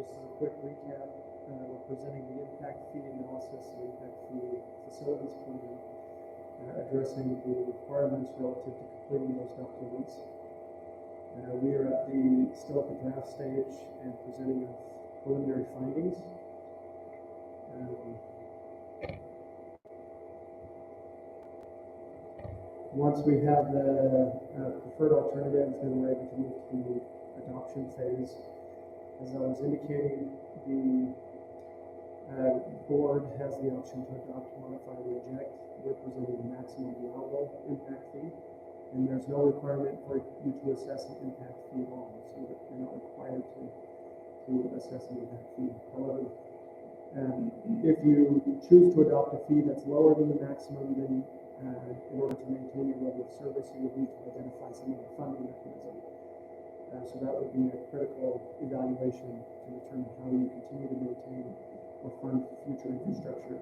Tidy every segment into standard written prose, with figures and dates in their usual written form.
just as a quick recap, we're presenting the impact fee analysis and impact fee facilities plan, addressing the requirements relative to completing those documents. We are still at the draft stage and presenting of preliminary findings. Once we have the preferred alternatives, then we're able to move to the adoption phase. As I was indicating, the board has the option to adopt, modify, or reject. We're presenting the maximum allowable impact fee, and there's no requirement for you to assess an impact fee at all, so that you're not required to assess an impact fee. However, if you choose to adopt a fee that's lower than the maximum, then in order to maintain your level of service, you would need to identify some of the funding mechanism. So that would be a critical evaluation to determine how you continue to maintain or fund future infrastructure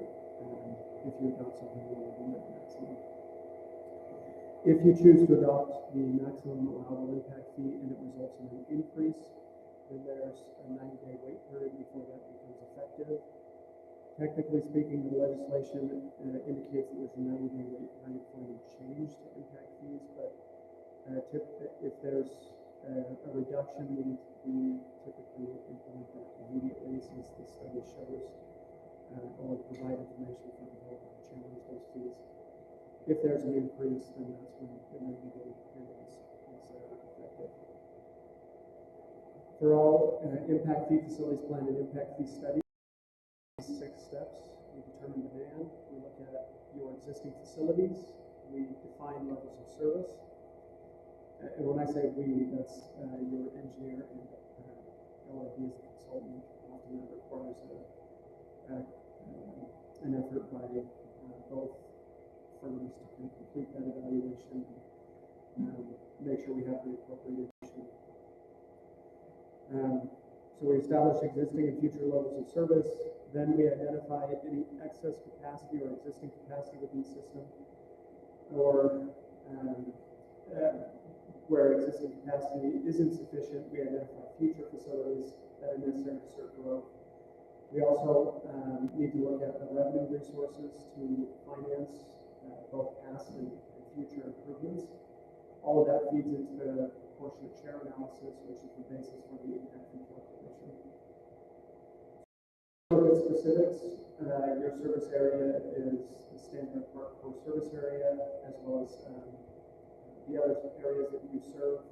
if you adopt something lower than that maximum. If you choose to adopt the maximum allowable impact fee and it results in an increase, then there's a 90-day wait period before that becomes effective. Technically speaking, the legislation indicates that there's a 90-day wait period for any change to impact fees, but if there's a reduction, we typically implement that immediately, since the study shows or provide information for the board to challenge those fees. If there's an increase, then that's when the 90-day period is effective. For all impact fee facilities plan and impact fee studies, 6 steps. We determine demand, we look at your existing facilities, we define levels of service, and when I say we, that's your engineer and LRB as a consultant. Often that requires an effort by both firms to complete that evaluation and make sure we have the appropriate information. So we establish existing and future levels of service. Then we identify any excess capacity or existing capacity within the system, or where existing capacity isn't sufficient, we identify future facilities that are necessary to serve growth. We also need to look at the revenue resources to finance both past and future improvements. All of that feeds into the proportionate share analysis, which is the basis for the impact fee calculation. Look at specifics. Your service area is the Stansbury Park core service area, as well as the other areas that you serve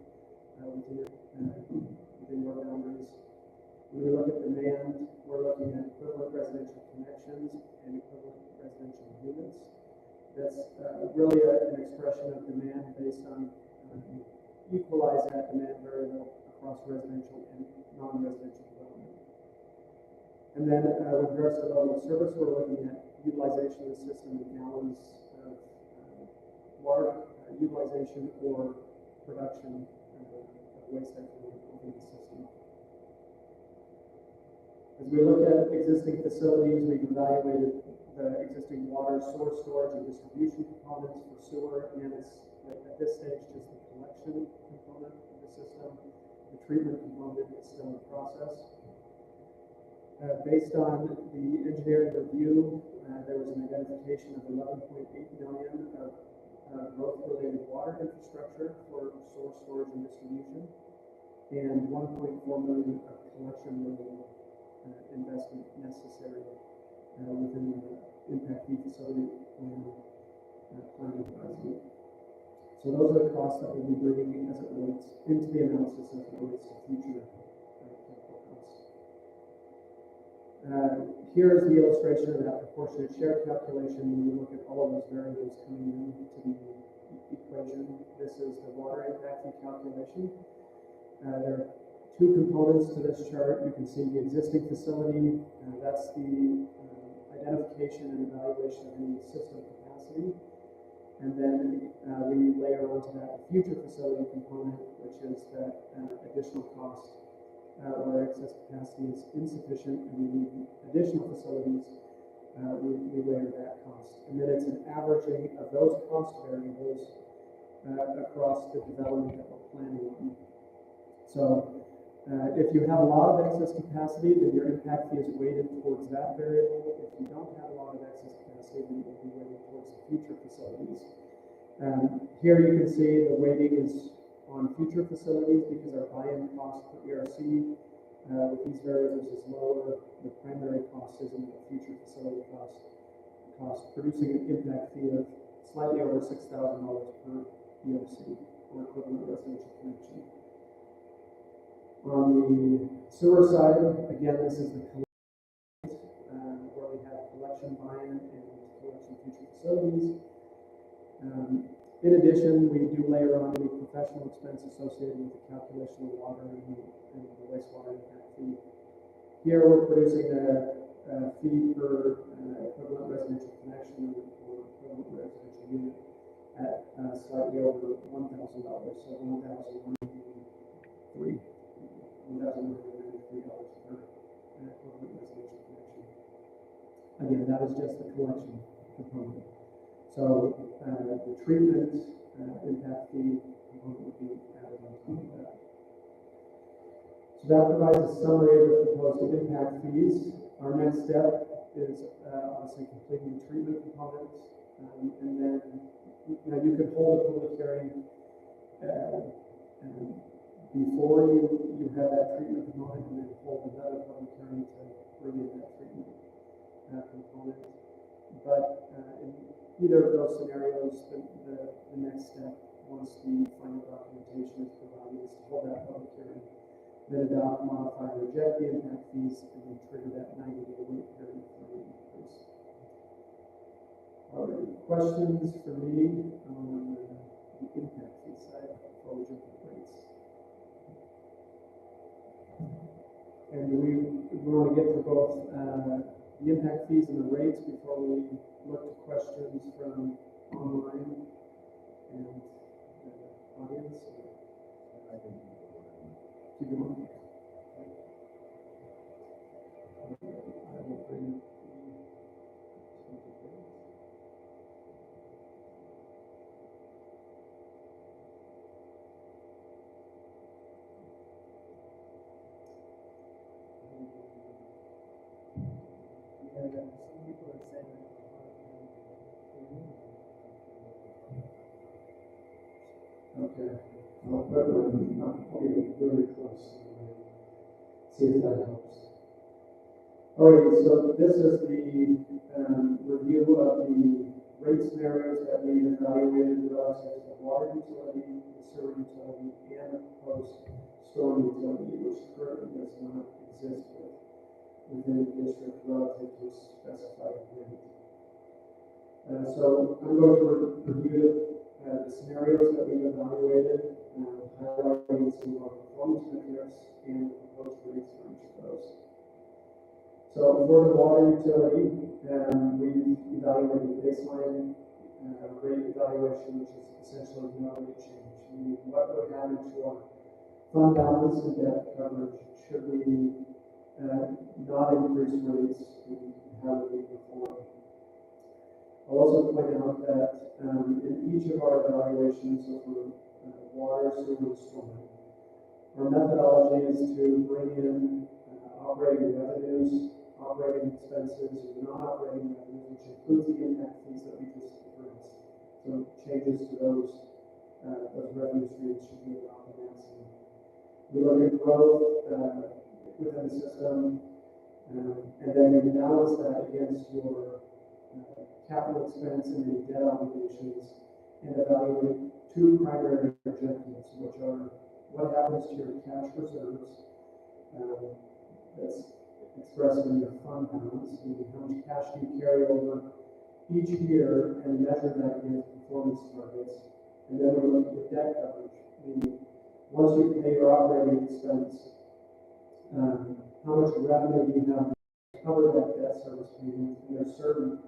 within your boundaries. When we look at demand, we're looking at equivalent residential connections and equivalent residential units. That's really an expression of demand based on equalize that demand variable across residential and non-residential development. And then with regards to level of service, we're looking at utilization of the system in gallons of water utilization or production of waste effluent within the system. As we look at existing facilities, we've evaluated the existing water source, storage, and distribution components for sewer. Again, it's at this stage just the collection component of the system. The treatment component is still in process. Based on the engineering review, there was an identification of 11.8 million of growth-related water infrastructure for source, storage, and distribution, and 1.4 million of collection-related investment necessary within the impact fee facility planning horizon. So those are the costs that we'll be bringing as it relates into the analysis as it relates to future capital costs. Here is the illustration of that proportionate share calculation when we look at all of those variables coming into the equation. This is the water impact fee calculation. There are 2 components to this chart. You can see the existing facility. That's the identification and evaluation of any system capacity. And then we layer onto that the future facility component, which is that additional cost where excess capacity is insufficient and we need additional facilities, we layer that cost. And then it's an averaging of those cost variables across the development that we're planning on. So If you have a lot of excess capacity, then your impact fee is weighted towards that variable. If you don't have a lot of excess capacity, then it will be weighted towards the future facilities. Here you can see the weighting is on future facilities because our buy-in cost per ERC with these variables is lower. The primary cost is in the future facility cost, producing an impact fee of slightly over $6,000 per ERC or equivalent residential connection. On the sewer side, again, this is the collection, where we have collection buy-in and collection future facilities. In addition, we do layer on any professional expense associated with the calculation of water and the wastewater impact fee. Here we're producing a fee per equivalent residential connection or equivalent residential unit at slightly over $1,000, so $1,193 per equivalent residential connection. Again, that is just the collection component. So the treatment impact fee component would be added on top of that. So that provides a summary of the proposed impact fees. Our next step is obviously completing the treatment components, and then you could hold a public hearing before you have that treatment component, and then hold another public hearing to bring in that treatment component. But in either of those scenarios, the next step, once the final documentation is provided, is to hold that public hearing, then adopt, modify, or reject the impact fees, and then trigger that 90-day wait period for an increase. Are there any questions for me on the impact fee side before we jump to rates? And we want to get to both the impact fees and the rates before we look to questions from online and the audience. I think keep going. I will bring some people are saying okay. I'll put it really close. See if that helps. Alright, so this is the review of the rate scenarios that we evaluated relative to the water utility, the sewer utility, and the proposed storm utility, which currently does not exist within the district relative to a specified rate. So I'm going to review the scenarios that we've evaluated, highlighting some of our performance metrics and proposed rates for each of those. So for the water utility, we've evaluated the baseline rate evaluation, which is essentially no rate change. Meaning what would happen to our fund balance and debt coverage should we not increase rates, and how would we perform? I'll also point out that in each of our evaluations of water, sewer, and storm, our methodology is to bring in operating revenues, operating expenses, or non-operating revenues, which includes the impact fees that we just addressed. So changes to those revenue streams should be about the maximum. We look at growth within the system, and then we balance that against your capital expense and your debt obligations, and evaluate two primary objectives, which are what happens to your cash reserves, that's expressed in your fund balance, meaning how much cash do you carry over each year, and measure that against performance targets. And then we look at your debt coverage, meaning once you pay your operating expense, how much revenue do you have to cover that debt service payment, and there's certain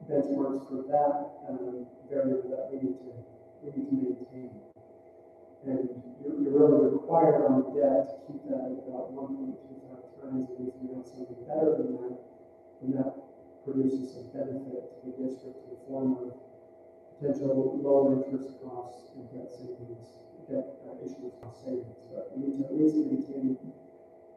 benchmarks for that variable that we need to maintain. And you're really required on the debt to keep that at about 1.25 times, and if you have something better than that, then that produces some benefit to the district in the form of potential lower interest costs and debt savings get issues of savings, but we need to at least maintain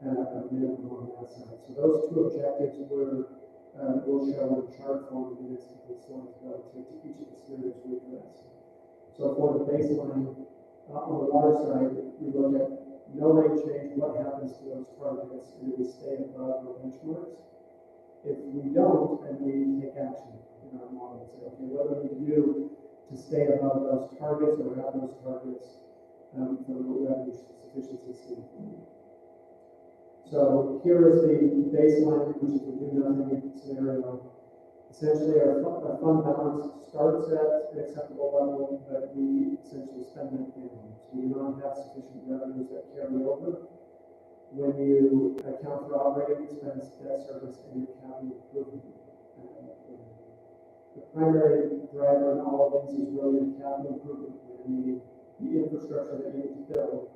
a minimum on that side. So those two objectives will show in chart form in the next couple of slides relative to each of the scenarios we address. So for the baseline, on the water side, we look at no rate change, what happens to those targets, and do we stay above our benchmarks? If we don't, then we take action in our model and say, okay, what do we need to do to stay above those targets or have those targets from a revenue sufficiency standpoint? So here is the baseline, which is the do nothing scenario. Essentially, our fund balance starts at an acceptable level, but we essentially spend that down. So we do not have sufficient revenues that carry over. When you account for operating expense, debt service, and your capital improvement. The primary driver in all of these is really the capital improvement and the infrastructure that you need to build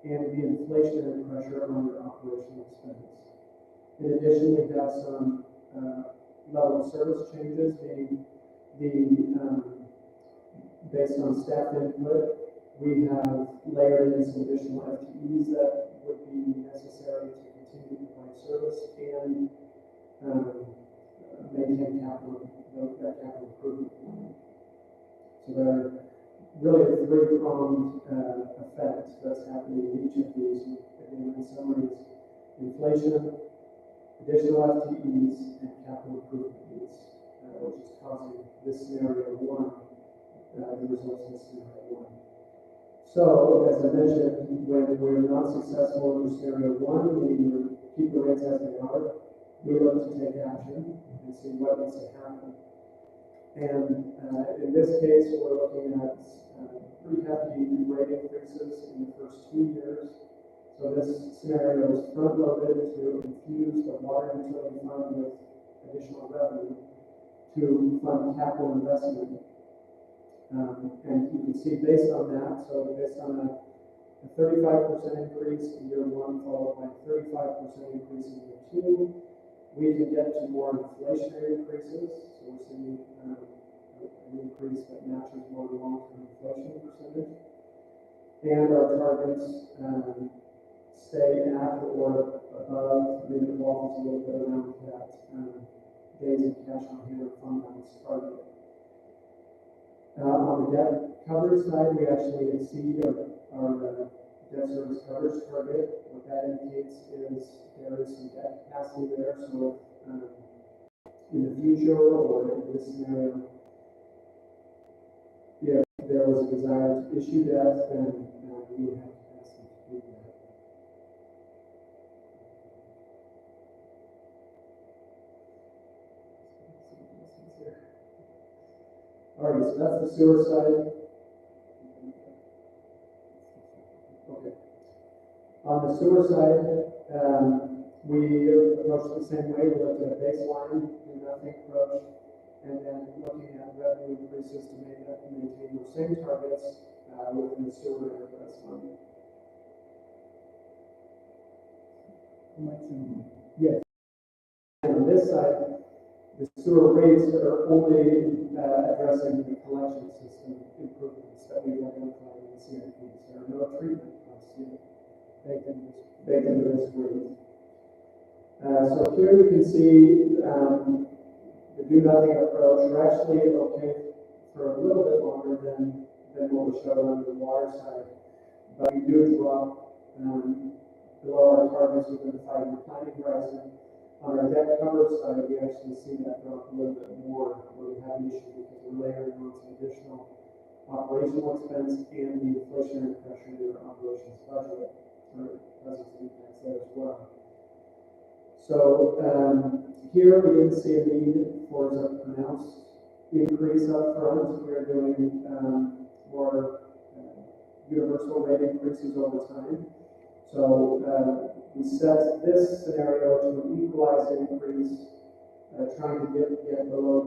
and the inflationary pressure on your operational expense. In addition, we have some level of service changes, meaning based on staff input, we have layered in some additional FTEs that would be necessary to continue to provide service and maintain that capital improvement plan. So there are really a three-pronged effect that's happening in each of these. Again, in summary, inflation, additional FTEs, and capital improvement needs, which is causing this scenario one, the results in scenario one. So, as I mentioned, when we're not successful in scenario one, we keep the rates as they are. We look to take action and see what needs to happen. And in this case, we're looking at pretty hefty rate increases in the first 2 years. So this scenario is front-loaded to infuse the water utility fund with additional revenue to fund capital investment. And you can see based on that, so based on a 35% increase in year one, followed by a 35% increase in year two, we can get to more inflationary increases. So we're seeing an increase that matches more long-term inflation percentage. And our targets stay at or above, maybe it evolves a little bit around that days of cash on hand fund balance target. On the debt coverage side, we actually exceed our debt service coverage target. What that indicates is there is some debt capacity there. So in the future or in this scenario, if there was a desire to issue debt, then we would have capacity to do that. Alright, so that's the sewer side. Okay. On the sewer side, we approach the same way. We looked at a baseline, do nothing approach, and then looking at revenue increases to maintain those same targets within the sewer enterprise fund. Yes. And on this side, the sewer rates are only addressing the collection system improvements that we identified in the CIPs. There are no treatment costs yet baked into this rate. So here you can see the do nothing approach. We're actually okay for a little bit longer than what was shown on the water side, but we do drop below our targets within the 5-year planning horizon. On our debt coverage side, we actually see that drop a little bit more where we have an issue because we're layering on some additional operational expense and the inflationary pressure in our operations budget has its impacts there as well. So here we didn't see a need for a pronounced increase up front. We're doing more universal rate increases over time. So we set this scenario to an equalized increase, trying to get below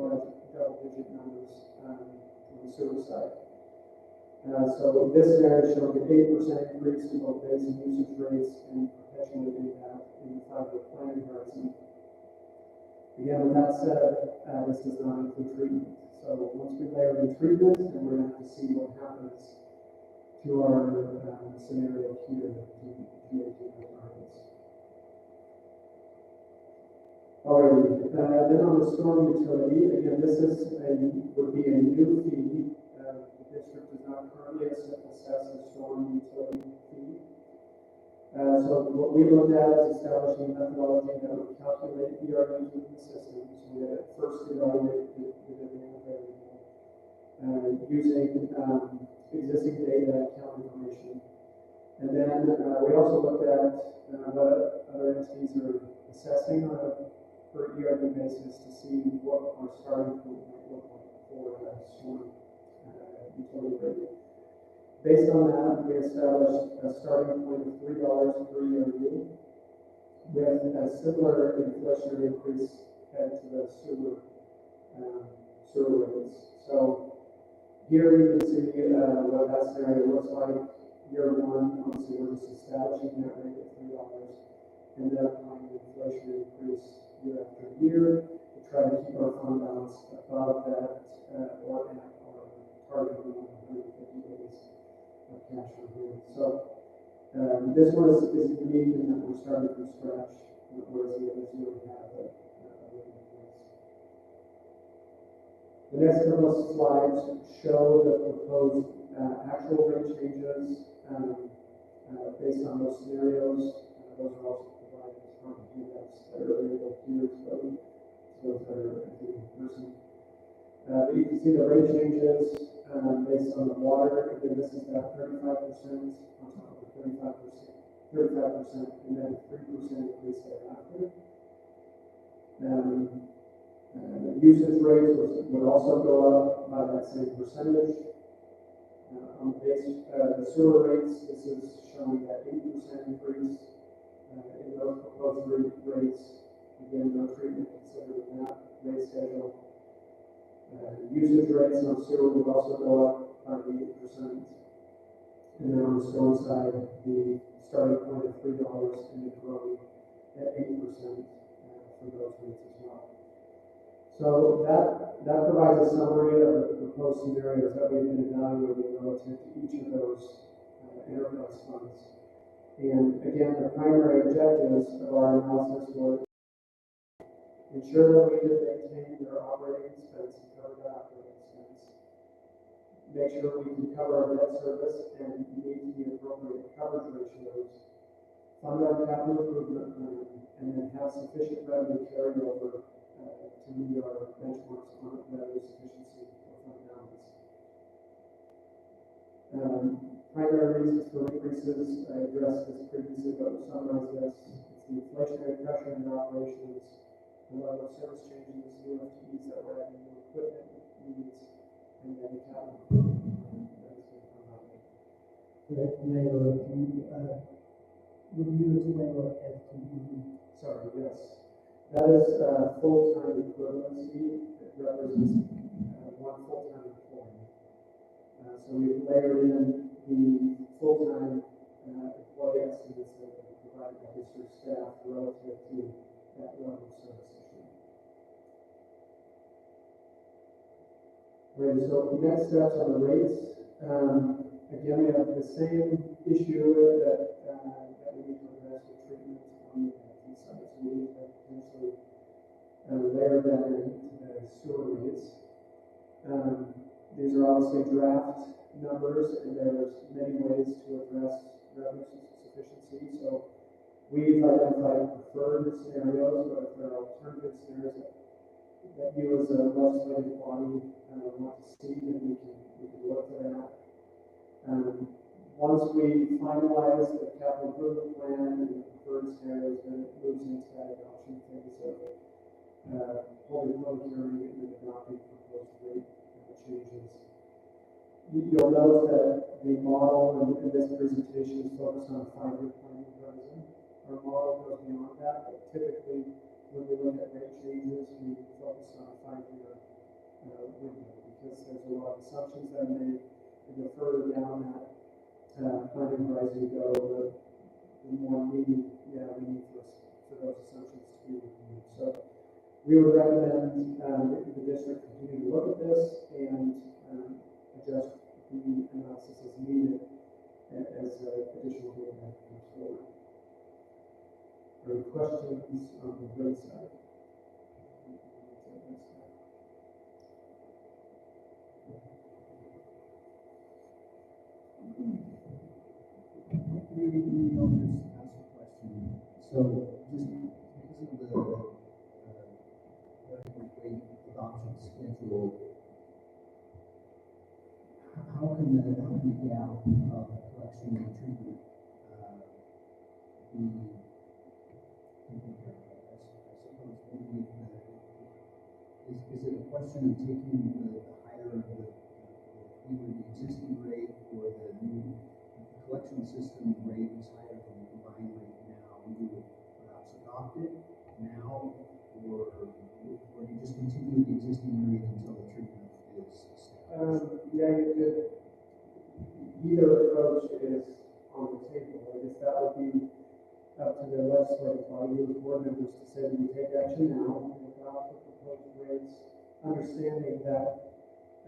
double-digit numbers on the sewer side. So this scenario showing an 8% increase in both base and usage rates and perpetual impact in the 5-year planning horizon. Again, with that said, this does not include treatment. So once we layer in treatment, then we're going to have to see what happens to our scenario here to maintain our targets. Alrighty, then on the storm utility, again, this would be a new fee. The district does not currently assess a storm utility fee. So what we looked at is establishing a methodology that would calculate ERUs within the system. So we had first evaluate the demand variable using existing data and account information. And then we also looked at what other entities are assessing on a per ERU basis to see what our starting point might look like for storm utility rate. Based on that, we established a starting point of $3 per ERU with a similar inflationary increase head to the sewer rates. So here you can see what that scenario looks like. Year one, obviously we're just establishing that rate at $3 and then applying the inflation increase year after year to try to keep our fund balance above that or at our target of 150 days of cash on hand. So this one is unique in that we're starting from scratch, whereas the others really have a rate in place. The next couple of slides show the proposed actual rate changes based on those scenarios. Those are also provided as part of handouts that are available here to those that are in person. But you can see the rate changes based on the water. Again, this is that 35% on top of the 35%, and then 3% increase thereafter. Usage rates would also go up by that same percentage. On the sewer rates, this is showing that 8% increase in those proposed rates. Again, no treatment considered in that rate schedule. Usage rates on sewer would also go up by 8%. And then on the storm side, the starting point of $3 and then growing at 8% for those rates as well. So that provides a summary of the proposed scenarios that we've been evaluating relative to each of those enterprise funds. And again, the primary objectives of our analysis were ensure that we could maintain their operating expense and cover that operating expense, make sure we can cover our debt service and meet the appropriate coverage ratios, fund our capital improvement plan, and then have sufficient revenue carryover to meet our benchmarks on revenue sufficiency or fund balance. Primary reasons for increases, I addressed this previously, but to summarize this, it's the inflationary pressure in our operations, the level of service changes, new FTEs that we're adding, new equipment needs, and then the capital improvement that is going to come out. Mayor, would you explain what FTE? Sorry, yes. That is full-time equivalency. It represents one full-time employee. So we've layered in the full-time employee estimates that are provided by district staff relative to that level of service issue. Right, so next steps on the rates. Again, we have the same issue that we need to address with treatment on the IT side. So we need to potentially layer that into the sewer rates. These are obviously draft numbers, and there's many ways to address revenue sufficiency. So we've identified preferred scenarios, but if there are alternative scenarios that you as a legislative body want to see, then we can look to that. Once we finalize the capital improvement plan and the preferred scenarios, then it moves into that adoption phase of holding public hearing and adopting proposed rate changes. You'll note that the model in this presentation is focused on a 5-year planning horizon. Our model goes beyond that, but typically when we look at rate changes, we focus on a 5-year window because there's a lot of assumptions that are made, and the further down that planning horizon you go, the more need for those assumptions to be reviewed. So we would recommend the district continue to look at this and adjust the analysis as needed as additional data comes forward. Are there questions on the rate side? Maybe I'll just ask a question. So just because of the rate adoption schedule, how can the gap of collection and treatment be taken care of? I suppose maybe is it a question of taking the higher either the existing rate or the new collection system rate is higher than the combined rate now? You would perhaps adopt it now, or do you just continue the existing rate until the treatment is established? Yeah, you could. Either approach is on the table. I guess that would be up to the legislative body or board members to say, we take action now, we adopt the proposed rates, understanding that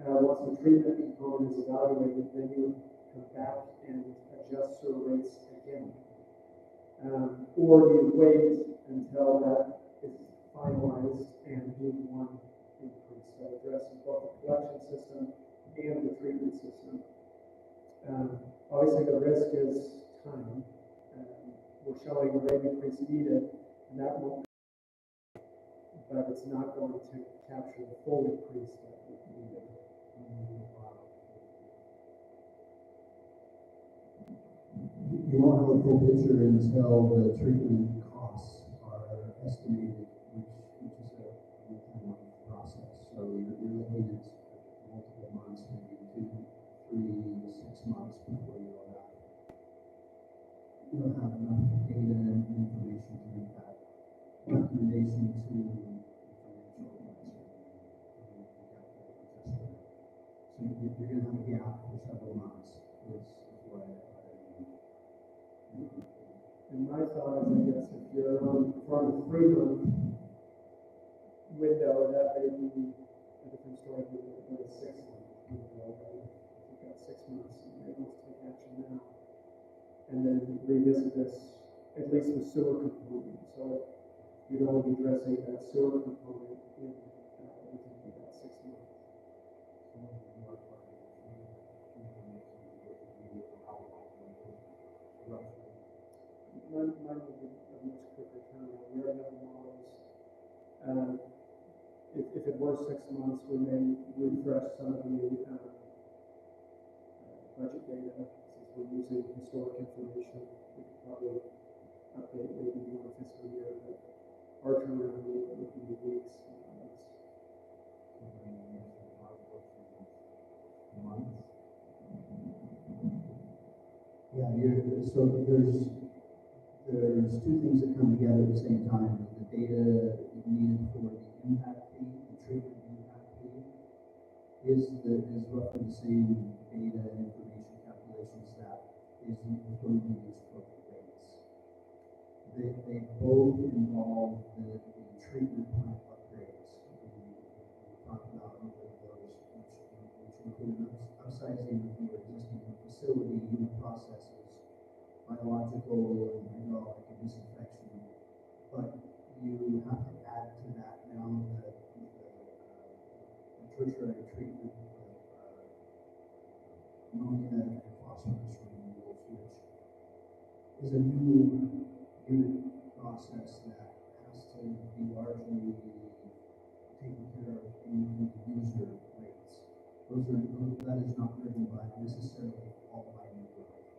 once the treatment component is evaluated, then you would come back and adjust your rates again. Or do you wait until that is finalized and do one increase that addresses both the collection system and the treatment system? Obviously, the risk is time. We're showing a rate increase needed, and that won't, but it's not going to capture the full increase that we needed. You won't have a full picture until the treatment costs are estimated, which is a multi-month process. So you're looking at multiple months, maybe 2, 3, 6 months before you'll have enough data and information to make that recommendation to the financial advisor. So you're going to have a gap for several months. Is what I mean. And my thought is, I guess, if you're on from a 3-month window, that may be a different story than a 6-month window. Right? If you've got 6 months, you may want to take action now, and then revisit this, at least the sewer component. So you'd only be addressing that sewer component in within about 6 months. Mine would be a much quicker turnaround. We already have models. If it were 6 months, we may refresh some of the budget data. Since we're using historic information, we could probably update maybe one fiscal year, but our turnaround would be weeks. Yeah, so there's 2 things that come together at the same time. The data needed for the impact fee, the treatment impact fee, is roughly the same data and information calculations that is going to be used for the rates. They both involve the treatment plant upgrades. We talked about a little bit of those, which include upsizing of your existing facility, unit processes, biological and hydraulic and disinfection, but you have to add to that now the tertiary treatment of ammonia and phosphorus removals, which is a new unit process that has to be largely taken care of in the user rates. That is not driven by necessarily all by new growth.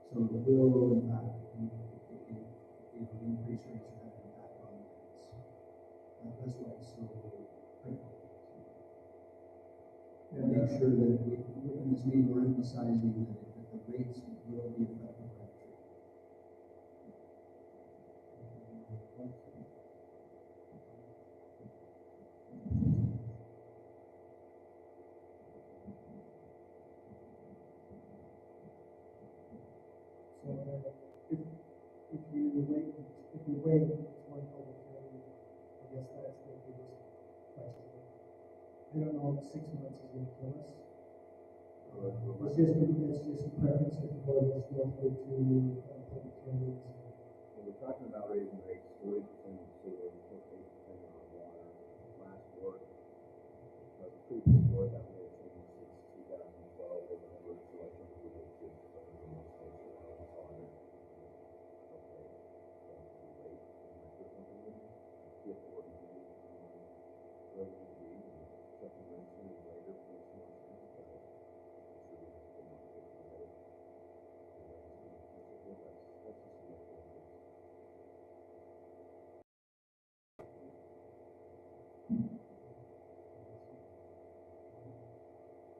So the will, in fact, increase rates or have an impact on the rates. That's why it's so critical. And make sure that in this meeting we're emphasizing that the rates will be affected by the treatment. So if you wait one public hearing, I guess that's the biggest question. I don't know if 6 months is going to kill us. It's just a preference that the board is going through to public hearings. When we're talking about raising rates, 40% on sewer, 8% on water. Last work, the previous board that made changes since 2012, they went over, so I think we would just put it in this case around water. Okay, so we wait, my first opinion, get ordinary, where we be, check the rents in later, makes more sense, but I'm sure we have to come up with a better. That's just the way it is.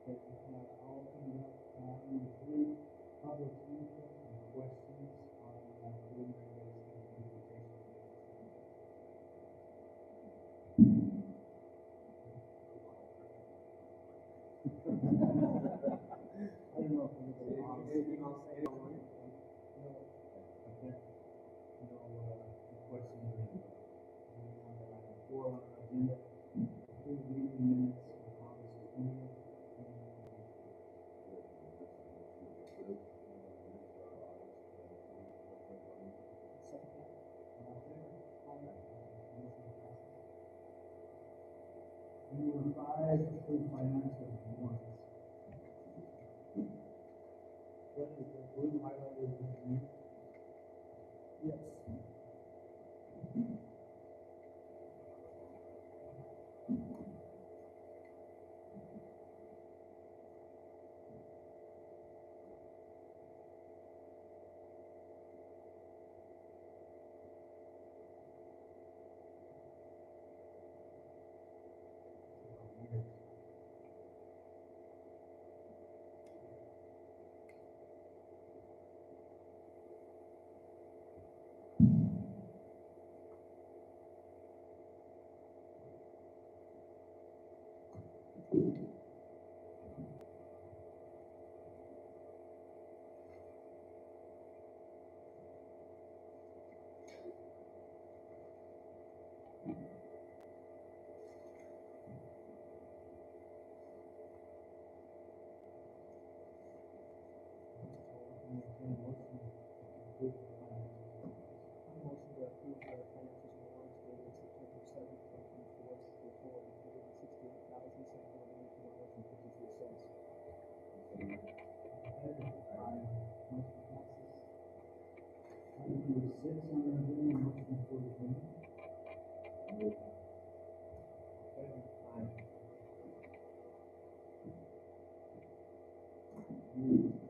I'll open it up, number 3, public input and questions on preliminary rates and implementation. I don't know if anybody wants. Anything else say on it? No, okay. No, questions or anything. Item 4 on our agenda, approve meeting minutes of August 20th. Number 5, approve financial warrants. What is the blue highlighted in green? Yes. Motion to approve the financial warrants dated September 7th, 2024, for total $168,782.53. Motion passes. Item number 6 on our agenda, motion for adjournment. Moved.